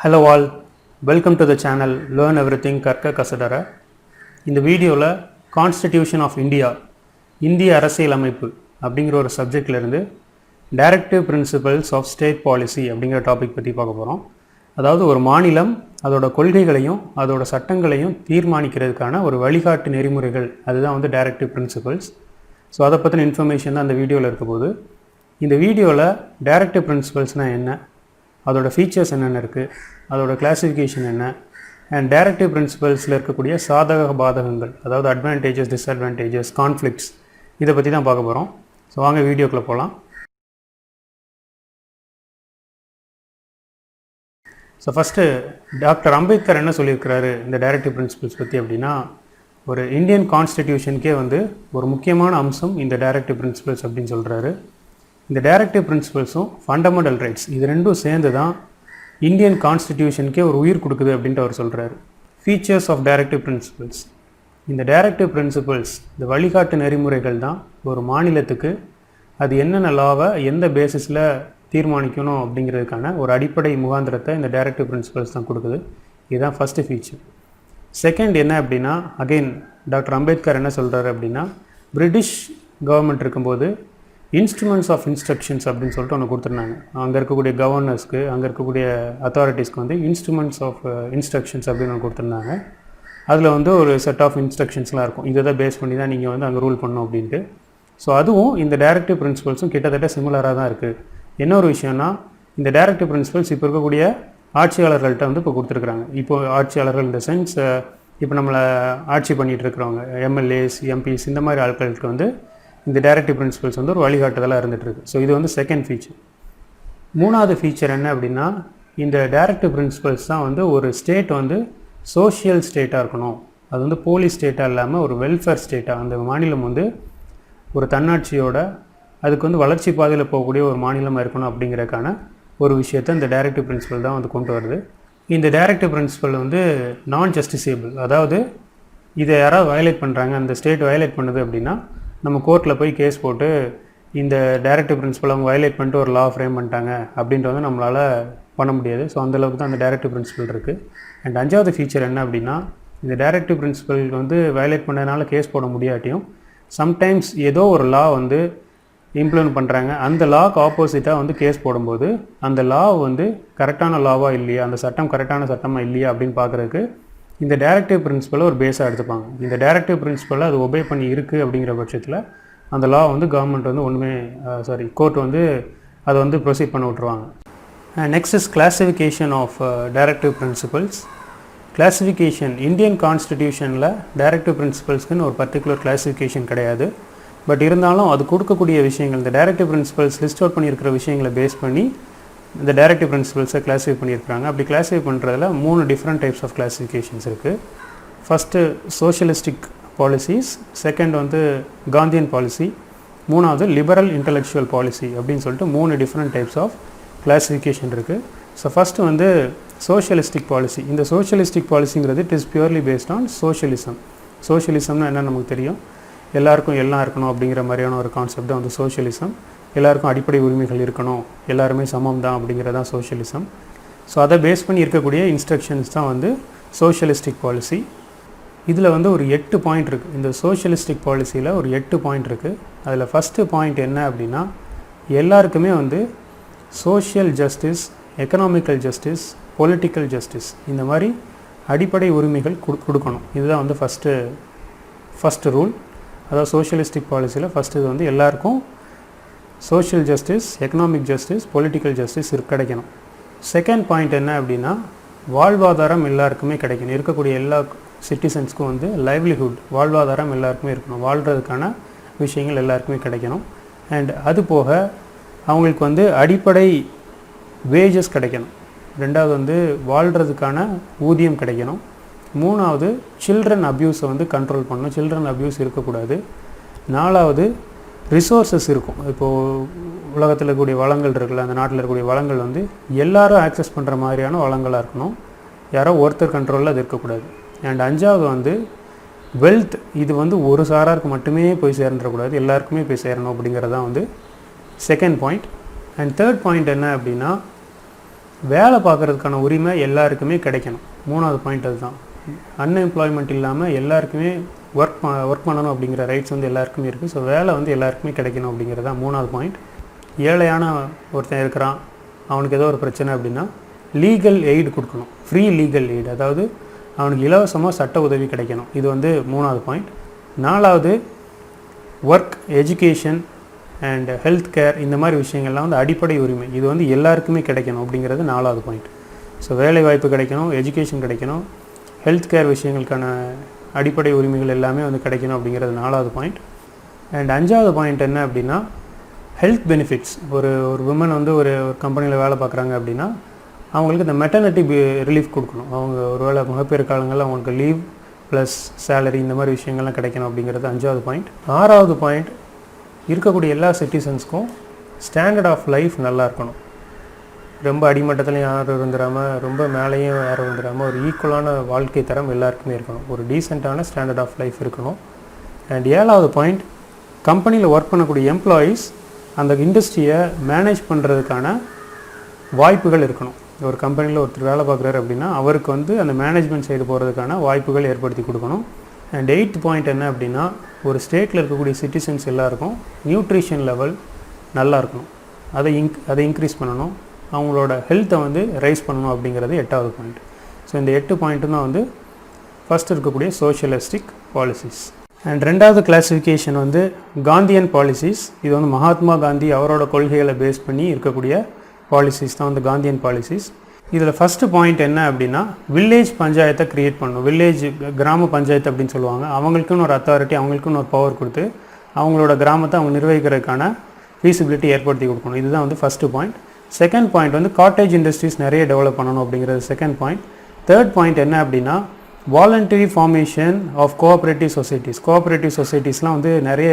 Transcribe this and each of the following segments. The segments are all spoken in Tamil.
Hello all, welcome to the channel Learn Everything Karka Kasadara. இந்த வீடியோவில் கான்ஸ்டிடியூஷன் ஆஃப் இந்தியா இந்திய அரசியல் அமைப்பு அப்படிங்கிற ஒரு சப்ஜெக்டில் இருந்து directive principles of state policy அப்படிங்கிற டாபிக் பற்றி பார்க்க போகிறோம். அதாவது ஒரு மாநிலம் அதோட கொள்கைகளையும் அதோட சட்டங்களையும் தீர்மானிக்கிறதுக்கான ஒரு வழிகாட்டு நெறிமுறைகள், அதுதான் வந்து டைரக்டிவ் பிரின்சிபல்ஸ். ஸோ அதை பற்றின இன்ஃபர்மேஷன் தான் அந்த வீடியோவில் இருக்க போது. இந்த வீடியோவில் டைரக்டிவ் பிரின்சிபல்ஸ்னால் என்ன, அதோட ஃபீச்சர்ஸ் என்னென்ன இருக்குது, அதோட கிளாசிஃபிகேஷன் என்ன, அண்ட் டைரக்டிவ் பிரின்சிபல்ஸில் இருக்கக்கூடிய சாதக பாதகங்கள், அதாவது அட்வான்டேஜஸ், டிஸ்அட்வான்டேஜஸ், கான்ஃப்ளிக்ட்ஸ், இதை பற்றி தான் பார்க்க போகிறோம். ஸோ வாங்க வீடியோக்குள்ளே போகலாம். ஸோ ஃபஸ்ட்டு டாக்டர் அம்பேத்கர் என்ன சொல்லியிருக்கிறாரு இந்த டைரக்டிவ் பிரின்சிபல்ஸ் பற்றி அப்படின்னா, ஒரு இந்தியன் கான்ஸ்டிடியூஷனுக்கே வந்து ஒரு முக்கியமான அம்சம் இந்த டைரக்டிவ் பிரின்சிபல்ஸ் அப்படின்னு சொல்கிறாரு. இந்த டைரக்டிவ் பிரின்சிபல்ஸும் ஃபண்டமெண்டல் ரைட்ஸ் இது ரெண்டும் சேர்ந்து தான் இந்தியன் கான்ஸ்டிடியூஷனுக்கே ஒரு உயிர் கொடுக்குது அப்படின்ட்டு அவர் சொல்கிறாரு. ஃபீச்சர்ஸ் ஆஃப் டைரக்டிவ் பிரின்சிபல்ஸ், இந்த டைரக்டிவ் பிரின்சிபல்ஸ், இந்த வழிகாட்டு நெறிமுறைகள் தான் ஒரு மாநிலத்துக்கு அது என்னென்ன லாவை எந்த பேசிஸில் தீர்மானிக்கணும் அப்படிங்கிறதுக்கான ஒரு அடிப்படை முகாந்திரத்தை இந்த டைரக்டிவ் பிரின்சிபல்ஸ் தான் கொடுக்குது. இதுதான் ஃபஸ்ட்டு ஃபீச்சர். செகண்ட் என்ன அப்படின்னா, அகெயின் டாக்டர் அம்பேத்கர் என்ன சொல்கிறாரு அப்படின்னா, பிரிட்டிஷ் கவர்மெண்ட் இருக்கும்போது இன்ஸ்ட்ருமெண்ட்ஸ் ஆஃப் இன்ஸ்ட்ரக்ஷன்ஸ் அப்படின்னு சொல்லிட்டு ஒன்று கொடுத்துருந்தாங்க. அங்கே இருக்கக்கூடிய கவர்னர்ஸ்க்கு, அங்கே இருக்கக்கூடிய அத்தாரிட்டிஸ்க்கு வந்து இன்ஸ்ட்ருமெண்ட்ஸ் ஆஃப் இன்ஸ்ட்ரக்ஷன்ஸ் அப்படின்னு ஒன்று கொடுத்துருந்தாங்க. அதில் வந்து ஒரு செட் ஆஃப் இன்ஸ்ட்ரக்ஷன்ஸ்லாம் இருக்கும், இதை தான் பேஸ் பண்ணி தான் நீங்கள் வந்து அங்கே ரூல் பண்ணணும் அப்படின்ட்டு. ஸோ அதுவும் இந்த டைரக்டிவ் பிரின்சிபல்ஸும் கிட்டத்தட்ட சிமிலராக தான் இருக்குது. என்ன ஒரு விஷயம்னா, இந்த டைரக்டிவ் பிரின்சிபல்ஸ் இப்போ இருக்கக்கூடிய ஆட்சியாளர்கள்ட்ட வந்து இப்போ கொடுத்துருக்குறாங்க. இப்போ ஆட்சியாளர்கள் இந்த சென்ஸ் இப்போ நம்மளை ஆட்சி பண்ணிகிட்டு இருக்கிறவங்க எம்எல்ஏஸ், எம்பிஸ், இந்த மாதிரி ஆட்களுக்கு வந்து இந்த டைரக்டிவ் பிரின்சிபல்ஸ் வந்து ஒரு வழிகாட்டுதலாக இருந்துகிட்ருக்கு. ஸோ இது வந்து செகண்ட் ஃபீச்சர். மூணாவது ஃபீச்சர் என்ன அப்படின்னா, இந்த டைரக்டிவ் பிரின்சிபல்ஸ் தான் வந்து ஒரு ஸ்டேட் வந்து சோஷியல் ஸ்டேட்டாக இருக்கணும், அது வந்து போலீஸ் ஸ்டேட்டாக இல்லாமல் ஒரு வெல்ஃபேர் ஸ்டேட்டாக, அந்த மாநிலம் வந்து ஒரு தன்னாட்சியோட அதுக்கு வந்து வளர்ச்சி பாதையில் போகக்கூடிய ஒரு மாநிலமாக இருக்கணும் அப்படிங்கிறதுக்கான ஒரு விஷயத்தை இந்த டைரக்டிவ் பிரின்சிபல் தான் வந்து கொண்டு வருது. இந்த டைரக்டிவ் பிரின்சிபல் வந்து நான் ஜஸ்டிசேபிள், அதாவது இதை யாராவது வயலேட் பண்ணுறாங்க, அந்த ஸ்டேட் வயலேட் பண்ணுது அப்படின்னா நம்ம கோர்ட்டில் போய் கேஸ் போட்டு இந்த டைரக்டிவ் பிரின்சிபல் அவங்க வயலேட் பண்ணிட்டு ஒரு லா ஃப்ரேம் பண்ணிட்டாங்க அப்படின்ட்டு வந்து நம்மளால் பண்ண முடியாது. ஸோ அந்தளவுக்கு தான் அந்த டைரக்டிவ் பிரின்சிபல் இருக்குது. அண்ட் அஞ்சாவது ஃபீச்சர் என்ன அப்படின்னா, இந்த டைரக்டிவ் பிரின்சிபல் வந்து வயலேட் பண்ணதுனால கேஸ் போட முடியாட்டியும் சம்டைம்ஸ் ஏதோ ஒரு லா வந்து இம்ப்ளிமெண்ட் பண்ணுறாங்க, அந்த லாக்கு ஆப்போசிட்டாக வந்து கேஸ் போடும்போது அந்த லா வந்து கரெக்டான லாவாக இல்லையா, அந்த சட்டம் கரெக்டான சட்டமாக இல்லையா அப்படின்னு பார்க்குறதுக்கு இந்த டைரக்டிவ் பிரின்சிபலை ஒரு பேஸாக எடுத்துப்பாங்க. இந்த டைரக்டிவ் பிரின்சிபலை அது ஒபே பண்ணி இருக்குது அப்படிங்கிற பட்சத்தில் அந்த லா வந்து கவர்மெண்ட் வந்து கோர்ட் வந்து அதை வந்து ப்ரொசீட் பண்ண விட்ருவாங்க. Next is classification of directive principles. Classification, Indian கான்ஸ்டிடியூஷனில் டைரக்டிவ் பிரின்சிபல்ஸ்க்குன்னு ஒரு பர்டிகுலர் கிளாசிஃபிகேஷன் கிடையாது. பட் இருந்தாலும் அது கொடுக்கக்கூடிய விஷயங்கள், இந்த டைரக்டிவ் பிரின்சிபல்ஸ் லிஸ்ட் அவுட் பண்ணியிருக்கிற விஷயங்களை பேஸ் பண்ணி இந்த டைரக்டிவ் பிரின்சிபல்ஸை கிளாஸிஃபை பண்ணியிருக்காங்க. அப்படி கிளாஸிஃபை பண்ணுறதுல 3 டிஃப்ரெண்ட் டைப்ஸ் ஆஃப் கிளாஸிஃபிகேஷன்ஸ் இருக்குது. ஃபஸ்ட்டு சோஷியலிஸ்டிக் பாலிசிஸ், செகண்ட் வந்து காந்தியன் பாலிசி, மூணாவது லிபரல் இன்டலெக்சுவல் பாலிசி அப்படின்னு சொல்லிட்டு 3 டிஃப்ரெண்ட் டைப்ஸ் ஆஃப் கிளாஸிஃபிகேஷன் இருக்குது. ஸோ ஃபஸ்ட்டு வந்து சோஷியலிஸ்டிக் பாலிசி. இந்த சோஷியலிஸ்டிக் பாலிசிங்கிறது it is purely based on socialism. சோஷியலிசம்னா என்ன நமக்கு தெரியும், எல்லாருக்கும் எல்லாம் இருக்கணும் அப்படிங்கிற மாதிரியான ஒரு கான்செப்ட் தான் வந்து சோஷியலிசம். எல்லாருக்கும் அடிப்படை உரிமைகள் இருக்கணும், எல்லாருமே சமம் தான் அப்படிங்கிறதான் சோஷியலிசம். ஸோ அதை பேஸ் பண்ணி இருக்கக்கூடிய இன்ஸ்ட்ரக்ஷன்ஸ் தான் வந்து சோஷியலிஸ்டிக் பாலிசி. இதில் வந்து ஒரு 8 பாயிண்ட் இருக்குது. இந்த சோஷியலிஸ்டிக் பாலிசியில் ஒரு 8 பாயிண்ட் இருக்குது. அதில் ஃபஸ்ட்டு பாயிண்ட் என்ன அப்படின்னா, எல்லாருக்குமே வந்து social justice, economical justice, political justice, இந்த மாதிரி அடிப்படை உரிமைகள் கொடுக்கணும். இதுதான் வந்து ஃபஸ்ட்டு ரூல். அதாவது சோஷியலிஸ்டிக் பாலிசியில் ஃபஸ்ட்டு இது வந்து எல்லாருக்கும் social justice, economic justice, political justice கிடைக்கணும். செகண்ட் பாயிண்ட் என்ன அப்படின்னா, வாழ்வாதாரம் எல்லாருக்குமே கிடைக்கணும். இருக்கக்கூடிய எல்லா சிட்டிசன்ஸ்க்கும் வந்து லைவ்லிஹுட், வாழ்வாதாரம் எல்லாருக்குமே இருக்கணும், வாழ்கிறதுக்கான விஷயங்கள் எல்லாருக்குமே கிடைக்கணும். அண்ட் அது போக அவங்களுக்கு வந்து அடிப்படை வேஜஸ் கிடைக்கணும். ரெண்டாவது வந்து வாழ்கிறதுக்கான ஊதியம் கிடைக்கணும். மூணாவது சில்ட்ரன் அப்யூஸை வந்து கண்ட்ரோல் பண்ணணும், சில்ட்ரன் அப்யூஸ் இருக்கக்கூடாது. நாலாவது ரிசோர்ஸஸ் இருக்கும். இப்போது உலகத்தில் இருக்கக்கூடிய வளங்கள் இருக்குல்ல, அந்த நாட்டில் இருக்கக்கூடிய வளங்கள் வந்து எல்லாரும் ஆக்சஸ் பண்ணுற மாதிரியான வளங்களாக இருக்கணும், யாரோ ஒருத்தர் கண்ட்ரோலில் அது இருக்கக்கூடாது. அண்ட் அஞ்சாவது வந்து வெல்த், இது வந்து ஒரு சாராருக்கு மட்டுமே போய் சேர்ந்துடக்கூடாது, எல்லாருக்குமே போய் சேரணும் அப்படிங்கிறது தான் வந்து second point. And third point என்ன அப்படின்னா, வேலை பார்க்குறதுக்கான உரிமை எல்லாருக்குமே கிடைக்கணும். 3வது பாயிண்ட் அதுதான். அன்எம்ப்ளாய்மெண்ட் இல்லாமல் எல்லாருக்குமே ஒர்க் பண்ணணும் அப்படிங்கிற ரைட்ஸ் வந்து எல்லாருக்குமே இருக்குது. ஸோ வேலை வந்து எல்லாருக்குமே கிடைக்கணும் அப்படிங்கிறது தான் 3வது பாயிண்ட். ஏழையான ஒருத்தன் இருக்கிறான், அவனுக்கு ஏதோ ஒரு பிரச்சனை அப்படின்னா லீகல் எய்டு கொடுக்கணும், ஃப்ரீ லீகல் எய்டு, அதாவது அவனுக்கு இலவசமாக சட்ட உதவி கிடைக்கணும். இது வந்து 3வது பாயிண்ட். 4வது work, education and health care, இந்த மாதிரி விஷயங்கள்லாம் வந்து அடிப்படை உரிமை, இது வந்து எல்லாருக்குமே கிடைக்கணும் அப்படிங்கிறது 4வது பாயிண்ட். ஸோ வேலை வாய்ப்பு கிடைக்கணும், எஜுகேஷன் கிடைக்கணும், ஹெல்த் கேர் விஷயங்களுக்கான அடிப்படை உரிமைகள் எல்லாமே வந்து கிடைக்கணும் அப்படிங்கிறது 4வது பாயிண்ட். அண்ட் 5வது பாயிண்ட் என்ன அப்படின்னா ஹெல்த் பெனிஃபிட்ஸ். ஒரு விமன் வந்து ஒரு கம்பெனியில் வேலை பார்க்குறாங்க அப்படின்னா அவங்களுக்கு இந்த மெட்டர்னிட்டி ரிலீஃப் கொடுக்கணும். அவங்க ஒருவேளை மகப்பேறு காலங்களில் அவங்களுக்கு லீவ் ப்ளஸ் சேலரி இந்த மாதிரி விஷயங்கள்லாம் கிடைக்கணும் அப்படிங்கிறது 5வது பாயிண்ட். 6வது பாயிண்ட், இருக்கக்கூடிய எல்லா சிட்டிசன்ஸ்க்கும் ஸ்டாண்டர்ட் ஆஃப் லைஃப் நல்லா இருக்கணும். ரொம்ப அடிமட்டத்துலையும் யாரும் இருந்துடாமல் ரொம்ப மேலேயும் யாரும் இருந்துடாமல் ஒரு ஈக்குவலான வாழ்க்கை தரம் எல்லாருக்குமே இருக்கணும். ஒரு டீசெண்டான ஸ்டாண்டர்ட் ஆஃப் லைஃப் இருக்கணும். அண்ட் 7வது பாயிண்ட், கம்பெனியில் ஒர்க் பண்ணக்கூடிய எம்ப்ளாயீஸ் அந்த இண்டஸ்ட்ரியை மேனேஜ் பண்ணுறதுக்கான வாய்ப்புகள் இருக்கணும். ஒரு கம்பெனியில் ஒருத்தர் வேலை பார்க்குறாரு அப்படின்னா அவருக்கு வந்து அந்த மேனேஜ்மெண்ட் சைடு போகிறதுக்கான வாய்ப்புகள் ஏற்படுத்தி கொடுக்கணும். அண்ட் 8th பாயிண்ட் என்ன அப்படின்னா ஒரு ஸ்டேட்டில் இருக்கக்கூடிய சிட்டிசன்ஸ் எல்லாருக்கும் நியூட்ரிஷன் லெவல் நல்லா இருக்கணும், அதை இன்க்ரீஸ் பண்ணணும், அவங்களோட ஹெல்த்தை வந்து ரைஸ் பண்ணணும் அப்படிங்கிறது 8வது பாயிண்ட். ஸோ இந்த 8 பாயிண்ட்டும் தான் வந்து ஃபஸ்ட் இருக்கக்கூடிய சோஷியலிஸ்டிக் பாலிசிஸ். அண்ட் 2வது கிளாஸிஃபிகேஷன் வந்து காந்தியன் பாலிசிஸ். இது வந்து மகாத்மா காந்தி அவரோட கொள்கைகளை பேஸ் பண்ணி இருக்கக்கூடிய பாலிசிஸ் தான் வந்து காந்தியன் பாலிசிஸ். இதில் ஃபஸ்ட்டு பாயிண்ட் என்ன அப்படின்னா வில்லேஜ் பஞ்சாயத்தை க்ரியேட் பண்ணணும். வில்லேஜ் கிராம பஞ்சாயத்து அப்படின்னு சொல்லுவாங்க. அவங்களுக்குன்னு ஒரு அத்தாரிட்டி, அவங்களுக்குன்னு ஒரு பவர் கொடுத்து அவங்களோட கிராமத்தை அவங்க நிர்வகிக்கிறதுக்கான ஃபீஸிபிலிட்டி ஏற்படுத்தி கொடுக்கணும். இதுதான் வந்து ஃபஸ்ட்டு பாயிண்ட். செகண்ட் பாயிண்ட் வந்து காட்டேஜ் இண்டஸ்ட்ரீஸ் நிறைய டெவலப் பண்ணணும் அப்படிங்கிறது செகண்ட் பாயிண்ட். தேர்ட் பாயிண்ட் என்ன அப்படின்னா voluntary formation of cooperative societies. Cooperative சொசைட்டிஸ்லாம் வந்து நிறைய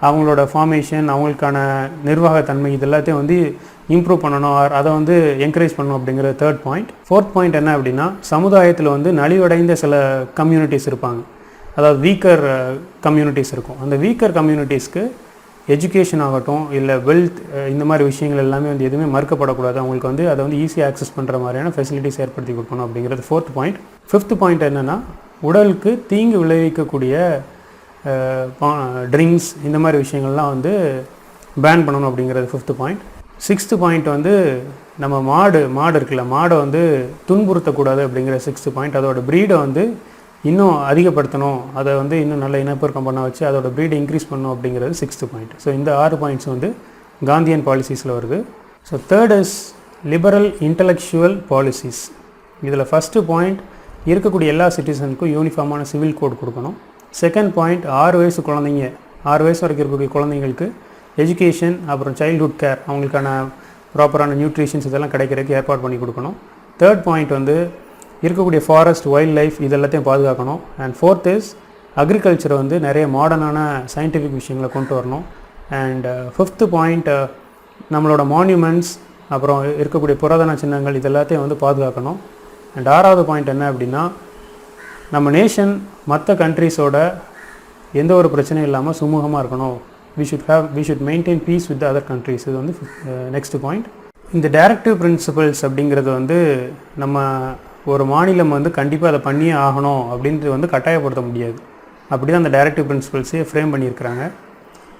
அவங்களோட ஃபார்மேஷன், அவங்களுக்கான நிர்வாகத்தன்மை இது எல்லாத்தையும் வந்து இம்ப்ரூவ் பண்ணணும், அதை வந்து என்கரேஜ் பண்ணணும் அப்படிங்கிற தேர்ட் பாயிண்ட். ஃபோர்த் பாயிண்ட் என்ன அப்படின்னா சமுதாயத்தில் வந்து நலிவடைந்த சில கம்யூனிட்டிஸ் இருப்பாங்க, அதாவது வீக்கர் கம்யூனிட்டிஸ் இருக்கும். அந்த வீக்கர் கம்யூனிட்டிஸ்க்கு எஜுகேஷன் ஆகட்டும் இல்லை வெல்த் இந்த மாதிரி விஷயங்கள் எல்லாமே வந்து எதுவுமே மறுக்கப்படக்கூடாது. அவங்களுக்கு வந்து அதை வந்து ஈஸியாக ஆக்சஸ் பண்ணுற மாதிரியான ஃபெசிலிட்டிஸ் ஏற்படுத்தி கொடுக்கணும் அப்படிங்கிறது ஃபோர்த் பாயிண்ட். ஃபிஃப்த் பாயிண்ட் என்னென்னா உடலுக்கு தீங்கு விளைவிக்கக்கூடிய ட்ரிங்க்ஸ் இந்த மாதிரி விஷயங்கள்லாம் வந்து பேன் பண்ணணும் அப்படிங்கிறது ஃபிஃப்த் பாயிண்ட். சிக்ஸ்த்து பாயிண்ட் வந்து நம்ம மாடு இருக்குல்ல, மாடை வந்து துன்புறுத்தக்கூடாது அப்படிங்கிற சிக்ஸ்த்து பாயிண்ட். அதோட ப்ரீடை வந்து இன்னும் அதிகப்படுத்தணும், அதை வந்து இன்னும் நல்ல இனப்பெருக்கம் பண்ண வச்சு அதோட ப்ரீடை இன்க்ரீஸ் பண்ணணும் அப்படிங்கிறது சிக்ஸ்த்து பாயிண்ட். ஸோ இந்த 6 பாயிண்ட்ஸ் வந்து காந்தியன் பாலிசிஸில் வருது. So third is liberal intellectual policies. இதில் ஃபஸ்ட்டு பாயிண்ட் இருக்கக்கூடிய எல்லா சிட்டிசனுக்கும் யூனிஃபார்மான சிவில் கோட் கொடுக்கணும். செகண்ட் பாயிண்ட் 6 வயசு குழந்தைங்க, 6 வயசு வரைக்கும் இருக்கக்கூடிய குழந்தைங்களுக்கு எஜுகேஷன் அப்புறம் சைல்ட்ஹுட் கேர் அவங்களுக்கான ப்ராப்பரான நியூட்ரிஷன்ஸ் இதெல்லாம் கிடைக்கிறதுக்கு ஏற்பாடு பண்ணி கொடுக்கணும். தேர்ட் பாயிண்ட் வந்து இருக்கக்கூடிய ஃபாரஸ்ட், வைல்ட் லைஃப் இது எல்லாத்தையும் பாதுகாக்கணும். அண்ட் ஃபோர்த் இஸ் அக்ரிகல்ச்சரை வந்து நிறைய மாடர்னான சயின்டிஃபிக் விஷயங்களை கொண்டு வரணும். அண்ட் ஃபிஃப்த்து பாயிண்ட் நம்மளோட மான்யூமெண்ட்ஸ் அப்புறம் இருக்கக்கூடிய புராதன சின்னங்கள் இது எல்லாத்தையும் வந்து பாதுகாக்கணும். அண்ட் 6வது பாயிண்ட் என்ன அப்படின்னா நம்ம நேஷன் மற்ற கண்ட்ரீஸோட எந்த ஒரு பிரச்சனையும் இல்லாமல் சுமூகமாக இருக்கணும். we should maintain peace with the other countries. இது வந்து நெக்ஸ்ட் பாயிண்ட். இந்த டைரக்டிவ் பிரின்சிபல்ஸ் அப்படிங்கிறது வந்து நம்ம ஒரு மாநிலம் வந்து கண்டிப்பாக அதை பண்ணியே ஆகணும் அப்படின்றது வந்து கட்டாயப்படுத்த முடியாது. அப்படி தான் அந்த டைரக்டிவ் பிரின்சிபல்ஸே ஃப்ரேம் பண்ணியிருக்கிறாங்க.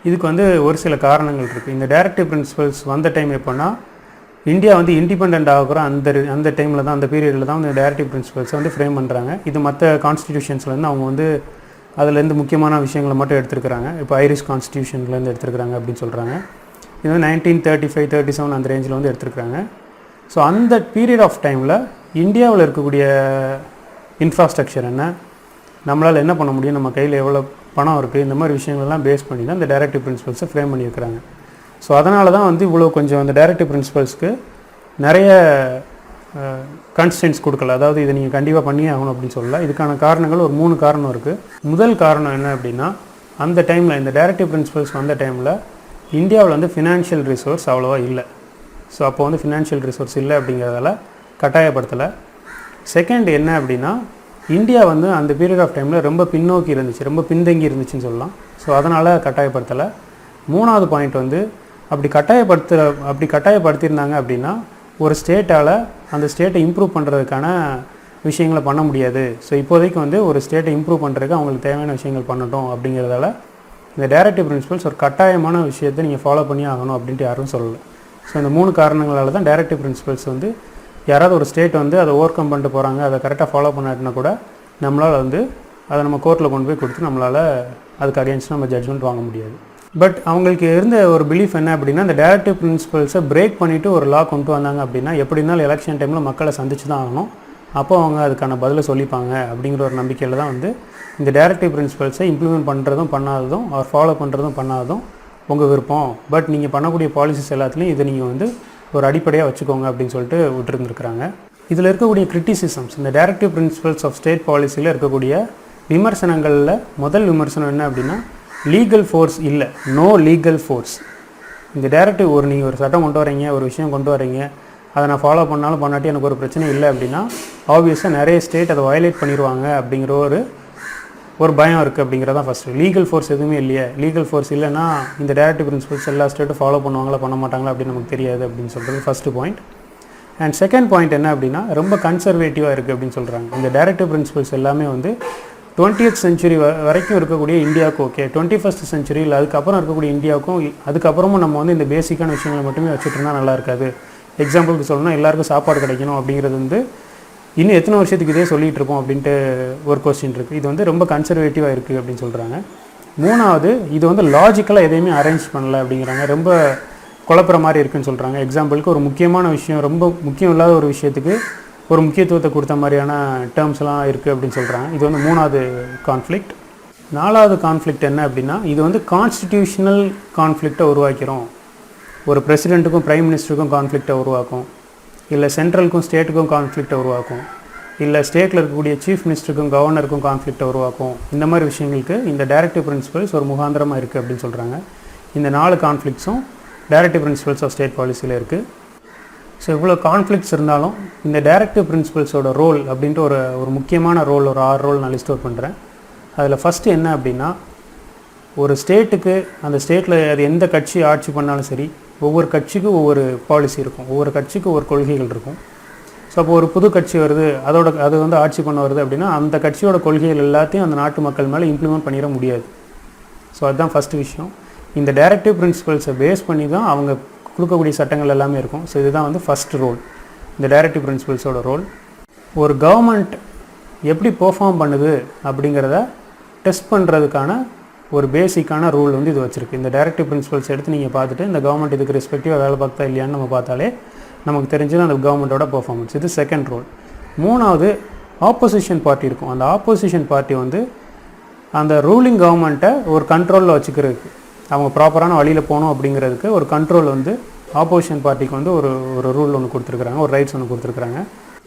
இதுக்கு வந்து ஒரு சில காரணங்கள் இருக்குது. இந்த டைரக்டிவ் பிரின்சிபல்ஸ் வந்த டைம் எப்போன்னா இந்தியா வந்து இண்டிபெண்ட் ஆகிற அந்த டைமில் தான், அந்த பீரியடில் தான் இந்த டைரக்டிவ் பிரின்சிபல்ஸை வந்து ஃப்ரேம் பண்ணுறாங்க. இது மற்ற கான்ஸ்டிடியூஷன்ஸ்லேருந்து அவங்க வந்து அதுலேருந்து முக்கியமான விஷயங்களை மட்டும் எடுத்துருக்கிறாங்க. இப்போ ஐரிஷ் கான்ஸ்டியூஷன்லேருந்து எடுத்துருக்கிறாங்க அப்படின்னு சொல்கிறாங்க. இது வந்து 1935, 37 அந்த ரேஞ்சில் வந்து எடுத்துருக்கிறாங்க. ஸோ அந்த பீரியட் ஆஃப் டைமில் இந்தியாவில் இருக்கக்கூடிய இன்ஃப்ராஸ்ட்ரக்சர் என்ன, நம்மளால் என்ன பண்ண முடியும், நம்ம கையில் எவ்வளோ பணம் இருக்குது, இந்த மாதிரி விஷயங்கள்லாம் பேஸ் பண்ணி தான் இந்த டைரக்டிவ் பிரின்சிபல்ஸை ஃப்ரேம் பண்ணியிருக்கிறாங்க. ஸோ அதனால தான் வந்து இவ்வளோ கொஞ்சம் அந்த டைரக்டிவ் பிரின்சிபல்ஸ்க்கு நிறைய கன்ஸ்டன்ட்ஸ் கொடுக்கல. அதாவது இதை நீங்கள் கண்டிப்பாக பண்ணியே ஆகணும் அப்படின்னு சொல்லலாம். இதுக்கான காரணங்கள் ஒரு 3 காரணம் இருக்குது. முதல் காரணம் என்ன அப்படின்னா அந்த டைமில் இந்த டைரக்டிவ் பிரின்சிபல்ஸ் வந்த டைமில் இந்தியாவில் வந்து ஃபினான்ஷியல் ரிசோர்ஸ் அவ்வளோவா இல்லை. ஸோ அப்போ வந்து ஃபினான்ஷியல் ரிசோர்ஸ் இல்லை அப்படிங்கிறதால கட்டாயப்படுத்தலை. செகண்ட் என்ன அப்படின்னா இந்தியா வந்து அந்த பீரியட் ஆஃப் டைமில் ரொம்ப பின்னோக்கி இருந்துச்சு, ரொம்ப பின்தங்கி இருந்துச்சுன்னு சொல்லலாம். ஸோ அதனால் கட்டாயப்படுத்தலை. 3வது பாயிண்ட் வந்து அப்படி கட்டாயப்படுத்தியிருந்தாங்க அப்படின்னா ஒரு ஸ்டேட்டால் அந்த ஸ்டேட்டை இம்ப்ரூவ் பண்ணுறதுக்கான விஷயங்களை பண்ண முடியாது. ஸோ இப்போதைக்கு வந்து ஒரு ஸ்டேட்டை இம்ப்ரூவ் பண்ணுறதுக்கு அவங்களுக்கு தேவையான விஷயங்கள் பண்ணட்டும் அப்படிங்கிறதால இந்த டைரக்டிவ் பிரின்சிபல்ஸ் ஒரு கட்டாயமான விஷயத்தை நீங்கள் ஃபாலோ பண்ணி ஆகணும் அப்படின்ட்டு யாரும் சொல்லலை. ஸோ இந்த 3 காரணங்களால் தான் டைரக்டிவ் பிரின்சிபல்ஸ் வந்து யாராவது ஒரு ஸ்டேட் வந்து அதை ஓவர் கம் பண்ணிட்டு போகிறாங்க, அதை கரெக்டாக ஃபாலோ பண்ணாட்டினா கூட நம்மளால் வந்து அதை நம்ம கோர்ட்டில் கொண்டு போய் கொடுத்து நம்மளால் அதுக்கு அகேன்ஸ்ட் நம்ம ஜட்ஜ்மெண்ட் வாங்க முடியாது. பட் அவங்களுக்கு இருந்த ஒரு பிலீஃப் என்ன அப்படின்னா, இந்த டைரக்டிவ் பிரின்சிபல்ஸை பிரேக் பண்ணிவிட்டு ஒரு லா கொண்டு வந்தாங்க அப்படின்னா எப்படி இருந்தாலும் எலெக்ஷன் டைமில் மக்களை சந்திச்சு தான் ஆகணும், அப்போ அவங்க அதுக்கான பதிலை சொல்லிப்பாங்க அப்படிங்கிற ஒரு நம்பிக்கையில் தான் வந்து இந்த டைரக்டிவ் பிரின்சிபல்ஸை இம்ப்ளிமெண்ட் பண்ணுறதும் பண்ணாததும் அவர் ஃபாலோ பண்ணுறதும் பண்ணாததும் உங்கள் விருப்பம், பட் நீங்கள் பண்ணக்கூடிய பாலிசிஸ் எல்லாத்துலேயும் இதை நீங்கள் வந்து ஒரு அடிப்படையாக வச்சுக்கோங்க அப்படின்னு சொல்லிட்டு விட்டுருந்துருக்குறாங்க. இதில் இருக்கக்கூடிய கிரிட்டிசிசம்ஸ், இந்த டைரக்டிவ் பிரின்சிபல்ஸ் ஆஃப் ஸ்டேட் பாலிசியில் இருக்கக்கூடிய விமர்சனங்களில் முதல் விமர்சனம் என்ன அப்படின்னா, லீகல் ஃபோர்ஸ் இல்லை, நோ லீகல் ஃபோர்ஸ். இந்த டைரக்டிவ் நீங்கள் ஒரு சட்டம் கொண்டு வரீங்க, ஒரு விஷயம் கொண்டு வரீங்க, அதை நான் ஃபாலோ பண்ணாலும் பண்ணாட்டி எனக்கு ஒரு பிரச்சனை இல்லை அப்படின்னா ஆப்வியஸாக நிறைய ஸ்டேட் அதை வயலேட் பண்ணிடுவாங்க அப்படிங்கிற ஒரு பயம் இருக்குது அப்படிங்கிறதான் ஃபஸ்ட்டு. லீகல் ஃபோர்ஸ் எதுவுமே இல்லையே, லீகல் ஃபோர்ஸ் இல்லைன்னா இந்த டைரக்டிவ் பிரின்சிபல்ஸ் எல்லா ஸ்டேட்டும் ஃபாலோ பண்ணுவாங்களா பண்ண மாட்டாங்களா அப்படின்னு நமக்கு தெரியாது அப்படின்னு சொல்கிறது first point. And second point என்ன அப்படின்னா, ரொம்ப கன்சர்வேட்டிவாக இருக்குது அப்படின்னு சொல்கிறாங்க. இந்த டைரக்டிவ் பிரின்சிபல்ஸ் எல்லாமே வந்து 20th செஞ்சுரி வரைக்கும் இருக்கக்கூடிய இந்தியாவுக்கு ஓகே, 21st செஞ்சுரி இல்லை அதுக்கப்புறம் இருக்கக்கூடிய இந்தியாவுக்கும் அதுக்கப்புறமும் நம்ம வந்து இந்த பேசிக்கான விஷயங்களை மட்டுமே வச்சுட்டு இருந்தால் நல்லா இருக்காது. எக்ஸாம்பிளுக்கு சொல்லணும்னா எல்லாருக்கும் சாப்பாடு கிடைக்கணும் அப்படிங்கிறது வந்து இன்னும் எத்தனை வருஷத்துக்கு இதே சொல்லிகிட்டு இருப்போம் அப்படின்ட்டு ஒரு கொஸ்டின் இருக்குது. இது வந்து ரொம்ப கன்சர்வேட்டிவாக இருக்குது அப்படின்னு சொல்கிறாங்க. மூணாவது, இது வந்து லாஜிக்கலாக எதையுமே அரேஞ்ச் பண்ணலை அப்படிங்கிறாங்க, ரொம்ப குழப்புற மாதிரி இருக்குதுன்னு சொல்கிறாங்க. எக்ஸாம்பிளுக்கு ஒரு முக்கியமான விஷயம், ரொம்ப முக்கியம் இல்லாத ஒரு விஷயத்துக்கு ஒரு முக்கியத்துவத்தை கொடுத்த மாதிரியான டேர்ம்ஸ்லாம் இருக்குது அப்படின்னு சொல்கிறாங்க. இது வந்து மூணாவது கான்ஃப்ளிக்ட். நாலாவது கான்ஃப்ளிக்ட் என்ன அப்படின்னா, இது வந்து கான்ஸ்டிடியூஷனல் கான்ஃப்ளிக்டை உருவாக்கிறோம். ஒரு பிரசிடெண்ட்டுக்கும் பிரைம் மினிஸ்டருக்கும் கான்ஃப்ளிக்டை உருவாக்கும், இல்லை சென்ட்ரலுக்கும் ஸ்டேட்டுக்கும் கான்ஃப்ளிக்டை உருவாக்கும், இல்லை ஸ்டேட்டில் இருக்கக்கூடிய சீஃப் மினிஸ்டருக்கும் கவர்னருக்கும் கான்ஃப்ளிக்டை உருவாக்கும். இந்த மாதிரி விஷயங்களுக்கு இந்த டைரக்டிவ் பிரின்சிபல்ஸ் ஒரு முகாந்திரமாக இருக்குது அப்படின்னு சொல்கிறாங்க. இந்த 4 கான்ஃப்ளிக்ட்ஸும் டைரக்டிவ் பிரின்சிபல்ஸ் ஆஃப் ஸ்டேட் பாலிசியில் இருக்குது. ஸோ இவ்வளோ கான்ஃப்ளிக்ட்ஸ் இருந்தாலும் இந்த டைரக்டிவ் பிரின்சிபல்ஸோட ரோல் அப்படின்ட்டு ஒரு முக்கியமான ரோல், ஒரு 6 ரோல் நான் லிஸ்ட் அவுட் பண்ணுறேன். அதில் ஃபஸ்ட்டு என்ன அப்படின்னா, ஒரு ஸ்டேட்டுக்கு அந்த ஸ்டேட்டில் அது எந்த கட்சி ஆட்சி பண்ணாலும் சரி, ஒவ்வொரு கட்சிக்கும் ஒவ்வொரு பாலிசி இருக்கும், ஒவ்வொரு கட்சிக்கும் ஒவ்வொரு கொள்கைகள் இருக்கும். ஸோ அப்போ ஒரு புது கட்சி வருது, அது வந்து ஆட்சி பண்ண வருது அப்படின்னா அந்த கட்சியோட கொள்கைகள் எல்லாத்தையும் அந்த நாட்டு மக்கள் மேலே இம்ப்ளிமெண்ட் பண்ணிட முடியாது. ஸோ அதுதான் ஃபஸ்ட்டு விஷயம். இந்த டைரக்டிவ் பிரின்சிபல்ஸை பேஸ் பண்ணி தான் அவங்க கொடுக்கக்கூடிய சட்டங்கள் எல்லாமே இருக்கும். ஸோ இதுதான் வந்து ஃபஸ்ட் ரோல், இந்த டைரக்டிவ் பிரின்சிபல்ஸோட ரோல். ஒரு கவர்மெண்ட் எப்படி பெர்ஃபார்ம் பண்ணுது அப்படிங்கிறத டெஸ்ட் பண்ணுறதுக்கான ஒரு பேசிக்கான ரூல் வந்து இது வச்சுருக்கு. இந்த டைரக்டிவ் பிரின்சிபல்ஸ் எடுத்து நீங்கள் பார்த்துட்டு இந்த கவர்மெண்ட் இதுக்கு ரெஸ்பெக்டிவாக வேலை பார்த்தா இல்லையான்னு நம்ம பார்த்தாலே நமக்கு தெரிஞ்சது அந்த கவர்மெண்ட்டோட பெர்ஃபார்மன்ஸ். இது செகண்ட் ரோல். மூணாவது, ஆப்போசிஷன் பார்ட்டி இருக்கும். அந்த ஆப்போசிஷன் பார்ட்டி வந்து அந்த ரூலிங் கவர்மெண்ட்டை ஒரு கண்ட்ரோலில் வச்சுக்கிறதுக்கு, அவங்க ப்ராப்பரான வழியில் போகணும் அப்படிங்கிறதுக்கு ஒரு கண்ட்ரோல் வந்து ஆப்போசிஷன் பார்ட்டிக்கு வந்து ஒரு ரூல் ஒன்று கொடுத்துருக்குறாங்க, ஒரு ரைட்ஸ் ஒன்று கொடுத்துருக்குறாங்க.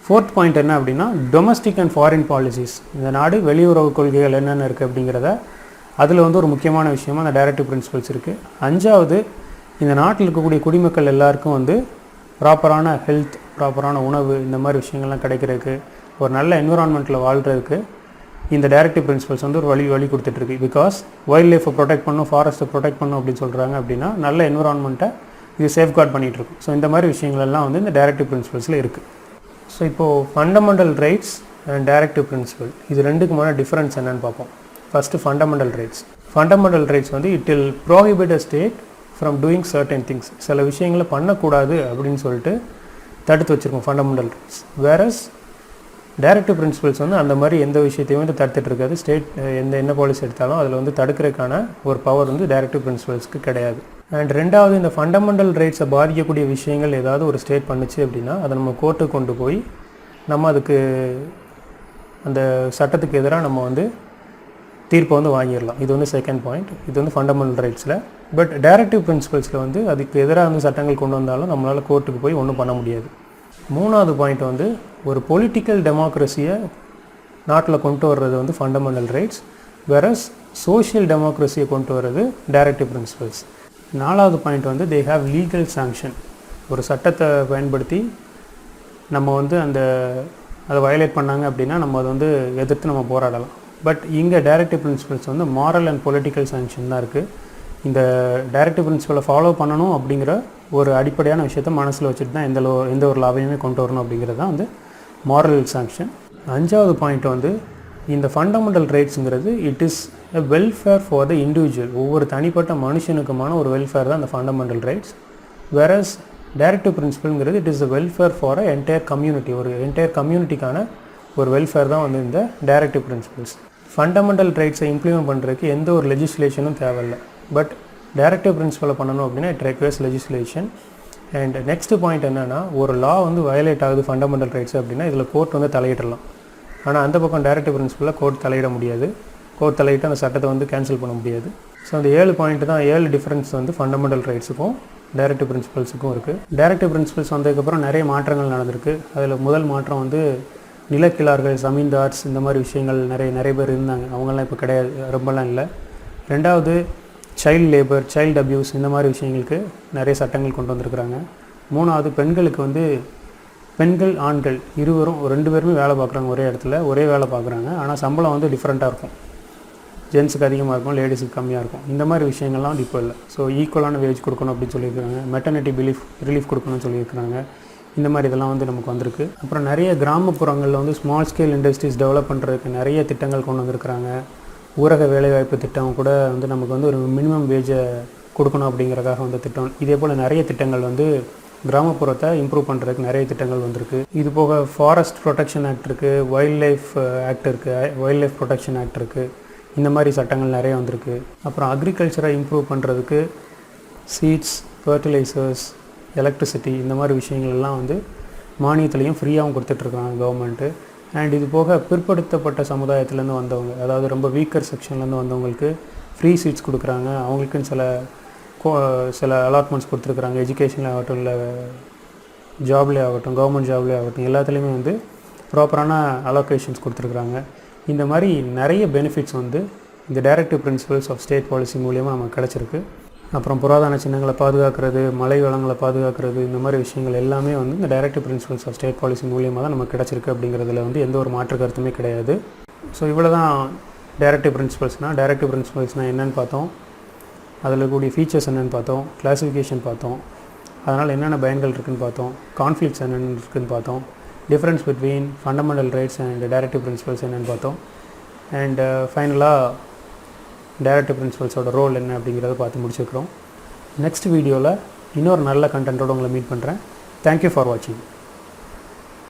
ஃபோர்த் பாயிண்ட் என்ன அப்படின்னா, டொமஸ்டிக் அண்ட் ஃபாரின் பாலிசிஸ், இந்த நாடு வெளியுறவு கொள்கைகள் என்னென்ன இருக்குது அப்படிங்கிறத அதில் வந்து ஒரு முக்கியமான விஷயமாக அந்த டைரக்டிவ் பிரின்சிபல்ஸ் இருக்குது. அஞ்சாவது, இந்த நாட்டில் இருக்கக்கூடிய குடிமக்கள் எல்லாருக்கும் வந்து ப்ராப்பரான ஹெல்த், ப்ராப்பரான உணவு, இந்த மாதிரி விஷயங்கள்லாம் கிடைக்கிறதுக்கு, ஒரு நல்ல என்விரான்மெண்ட்டில் வாழ்கிறதுக்கு இந்த டைரக்டிவ் பிரின்சிபல்ஸ் வந்து ஒரு வழி கொடுத்துட்ருக்கு. பிகாஸ் வைல்ட் லைஃப்பை ப்ரொடெக்ட் பண்ணணும், ஃபாரஸ்ட்டை ப்ரொடெக்ட் பண்ணணும் அப்படின்னு சொல்கிறாங்க அப்படின்னா நல்ல என்விரான்மெண்ட்டை இது சேஃப்கார்ட் பண்ணிகிட்ருக்கும். ஸோ இந்த மாதிரி விஷயங்கள்லாம் வந்து இந்த டைரக்டிவ் பிரின்சிபல்ஸில் இருக்குது. ஸோ இப்போது fundamental rights and directive principle, இது ரெண்டுக்குமான டிஃப்ரென்ஸ் என்னென்னு பார்ப்போம். First fundamental rights. Fundamental rights வந்து it will prohibit a state from doing certain things. சில விஷயங்களை பண்ணக்கூடாது அப்படின்னு சொல்லிட்டு தடுத்து வச்சுருக்கோம் fundamental rights. Whereas directive principles வந்து அந்த மாதிரி எந்த விஷயத்தையும் வந்து தடுத்துட்டு இருக்காது. ஸ்டேட் என்ன பாலிசி எடுத்தாலும் அதில் வந்து தடுக்கிறதுக்கான ஒரு பவர் வந்து டைரக்டிவ் பிரின்சிபல்ஸ்க்கு கிடையாது. அண்ட் ரெண்டாவது, இந்த ஃபண்டமெண்டல் ரைட்ஸை பாதிக்கக்கூடிய விஷயங்கள் ஏதாவது ஒரு ஸ்டேட் பண்ணுச்சு அப்படின்னா அதை நம்ம கோர்ட்டுக்கு கொண்டு போய் நம்ம அதுக்கு அந்த சட்டத்துக்கு எதிராக நம்ம வந்து தீர்ப்பை வந்து வாங்கிடலாம். இது வந்து செகண்ட் பாயிண்ட். இது வந்து ஃபண்டமெண்டல் ரைட்ஸில். பட் டைரக்டிவ் பிரின்சிபல்ஸில் வந்து அதுக்கு எதிராக வந்து சட்டங்கள் கொண்டு வந்தாலும் நம்மளால் கோர்ட்டுக்கு போய் ஒன்றும் பண்ண முடியாது. மூணாவது பாயிண்ட் வந்து ஒரு பொலிட்டிக்கல் டெமோக்ரஸியை நாட்டில் கொண்டு வர்றது வந்து ஃபண்டமெண்டல் ரைட்ஸ், வேறஸ் சோஷியல் டெமோக்ரஸியை கொண்டு வர்றது டைரக்டிவ் பிரின்சிபல்ஸ். நாலாவது பாயிண்ட் வந்து தே ஹாவ் லீகல் சாங்ஷன். ஒரு சட்டத்தை பயன்படுத்தி நம்ம வந்து அதை வயலேட் பண்ணாங்க அப்படின்னா நம்ம அதை வந்து எதிர்த்து நம்ம போராடலாம். பட் இங்கே டைரக்டிவ் பிரின்சிபல்ஸ் வந்து மாரல் அண்ட் பொலிட்டிக்கல் சாங்ஷன் தான் இருக்குது. இந்த டைரக்டிவ் பிரின்சிபலை ஃபாலோ பண்ணணும் அப்படிங்கிற ஒரு அடிப்படையான விஷயத்தை மனசில் வச்சுட்டு தான் எந்த ஒரு லாபையுமே கொண்டு வரணும் அப்படிங்கிறது தான் வந்து மாரல் சாங்ஷன். 5வது பாயிண்ட் வந்து இந்த ஃபண்டமெண்டல் ரைட்ஸுங்கிறது it is a welfare for the individual. ஒவ்வொரு தனிப்பட்ட மனுஷனுக்குமான ஒரு வெல்ஃபேர் தான் இந்த ஃபண்டமெண்டல் ரைட்ஸ். வேரஸ் டைரக்டிவ் பிரின்சிபல்ங்கிறது it is the welfare for a entire community. ஒரு என்டையர் கம்யூனிட்டிக்கான ஒரு வெல்ஃபேர் தான் வந்து இந்த டைரக்டிவ் பிரின்சிபல்ஸ். ஃபண்டமெண்டல் ரைட்ஸை இம்ப்ளிமெண்ட் பண்ணுறதுக்கு எந்த ஒரு லெஜிஸ்லேஷனும் தேவையில்லை. பட் டைரக்டிவ் பிரின்சிபலை பண்ணணும் அப்படின்னா it requires legislation. And next point என்னென்னா, ஒரு லா வந்து வயலேட் ஆகுது ஃபண்டமெண்டல் ரைட்ஸ் அப்படின்னா இதில் கோர்ட் வந்து தலையிடலாம். ஆனால் அந்த பக்கம் டைரக்டிவ் பிரின்சிபலில் கோர்ட் தலையிட முடியாது. கோர்ட் தலையிட்டு அந்த சட்டத்தை வந்து கேன்சல் பண்ண முடியாது. ஸோ அந்த 7 பாயிண்ட் தான் 7 டிஃப்ரென்ஸ் வந்து ஃபண்டமெண்டல் ரைட்ஸுக்கும் டைரக்டிவ் பிரின்சிபல்ஸுக்கும் இருக்குது. டைரக்டிவ் பிரின்சிபல்ஸ் வந்ததுக்கப்புறம் நிறைய மாற்றங்கள் நடந்திருக்கு. அதில் முதல் மாற்றம் வந்து நிலக்கிழார்கள், ஜமீன்தார்ஸ், இந்த மாதிரி விஷயங்கள் நிறைய பேர் இருந்தாங்க. அவங்கெல்லாம் இப்போ கிடையாது, ரொம்பலாம் இல்லை. 2வது சைல்டு லேபர், சைல்டு அப்யூஸ், இந்த மாதிரி விஷயங்களுக்கு நிறைய சட்டங்கள் கொண்டு வந்திருக்கிறாங்க. 3வது பெண்களுக்கு வந்து பெண்கள் ஆண்கள் இருவரும் 2 பேருமே வேலை பார்க்குறாங்க, ஒரே இடத்துல ஒரே வேலை பார்க்குறாங்க. ஆனால் சம்பளம் வந்து டிஃப்ரெண்ட்டாக இருக்கும். ஜென்ஸுக்கு அதிகமாக இருக்கும், லேடிஸுக்கு கம்மியாக இருக்கும். இந்த மாதிரி விஷயங்கள்லாம் வந்து இப்போ இல்லை. ஸோ ஈக்குவலான வேஜ் கொடுக்கணும் அப்படின்னு சொல்லியிருக்காங்க. மெட்டர்னிட்டி ரிலீஃப் கொடுக்கணும்னு சொல்லியிருக்கிறாங்க. இந்த மாதிரி இதெல்லாம் வந்து நமக்கு வந்திருக்கு. அப்புறம் நிறைய கிராமப்புறங்களில் வந்து ஸ்மால் ஸ்கேல் இண்டஸ்ட்ரீஸ் டெவலப் பண்ணுறதுக்கு நிறைய திட்டங்கள் கொண்டு வந்திருக்கிறாங்க. ஊரக வேலைவாய்ப்பு திட்டம் கூட வந்து நமக்கு வந்து ஒரு மினிமம் வேஜை கொடுக்கணும் அப்படிங்கிறதுக்காக வந்த திட்டம். இதே போல் நிறைய திட்டங்கள் வந்து கிராமப்புறத்தை இம்ப்ரூவ் பண்ணுறதுக்கு நிறைய திட்டங்கள் வந்திருக்கு. இது போக ஃபாரஸ்ட் ப்ரொடெக்ஷன் ஆக்ட் இருக்குது, வைல்ட் லைஃப் ஆக்ட் இருக்குது, வைல்ட் லைஃப் ப்ரொடெக்ஷன் ஆக்ட் இருக்குது. இந்த மாதிரி சட்டங்கள் நிறைய வந்திருக்கு. அப்புறம் அக்ரிகல்ச்சரை இம்ப்ரூவ் பண்ணுறதுக்கு சீட்ஸ், ஃபர்டிலைசர்ஸ், எலக்ட்ரிசிட்டி, இந்த மாதிரி விஷயங்கள் எல்லாம் வந்து மானியத்துலேயும் ஃப்ரீயாகவும் கொடுத்துட்ருக்காங்க கவர்மெண்ட்டு. அண்ட் இது போக பிற்படுத்தப்பட்ட சமுதாயத்துலேருந்து வந்தவங்க, அதாவது ரொம்ப வீக்கர் செக்ஷன்லேருந்து வந்தவங்களுக்கு ஃப்ரீ சீட்ஸ் கொடுக்குறாங்க. அவங்களுக்குன்னு சில அலாட்மெண்ட்ஸ் கொடுத்துருக்குறாங்க. எஜுகேஷனில் ஆகட்டும், இல்லை ஜாப்லேயே ஆகட்டும், கவர்மெண்ட் ஜாப்லேயே ஆகட்டும், எல்லாத்துலேயுமே வந்து ப்ராப்பரான அலோகேஷன்ஸ் கொடுத்துருக்குறாங்க. இந்த மாதிரி நிறைய பெனிஃபிட்ஸ் வந்து இந்த directive principles of state policy மூலியமாக நமக்கு கிடச்சிருக்கு. அப்புறம் புராதன சின்னங்களை பாதுகாக்கிறது, மலை வளங்களை பாதுகாக்கிறது, இந்த மாதிரி விஷயங்கள் எல்லாமே வந்து இந்த directive principles of state policy மூலியமாக தான் நமக்கு கிடச்சிருக்கு. அப்படிங்கிறதுல வந்து எந்த ஒரு மாற்று கருத்துமே கிடையாது. ஸோ இவ்வளோ தான் டைரக்டிவ் பிரின்சிபல்ஸ்னால். டைரக்டிவ் பிரின்சிபல்ஸ்னால் என்னென்னு பார்த்தோம், அதில் கூடிய ஃபீச்சர்ஸ் என்னென்னு பார்த்தோம், கிளாஸிஃபிகேஷன் பார்த்தோம், அதனால் என்னென்ன பயன்கள் இருக்குதுன்னு பார்த்தோம், கான்ஃப்ளிக்ட்ஸ் என்னென்னு இருக்குதுன்னு பார்த்தோம், difference between fundamental rights and directive principles என்னென்னு பார்த்தோம். அண்ட் ஃபைனலாக டைரக்டிவ் பிரின்சிபல்ஸோட ரோல் என்ன அப்படிங்கிறத பார்த்து முடிச்சுக்கிறோம். நெக்ஸ்ட் வீடியோவில் இன்னொரு நல்ல கண்டென்ட்டோடு உங்களை மீட் பண்ணுறேன். தேங்க்யூ ஃபார் வாட்சிங்.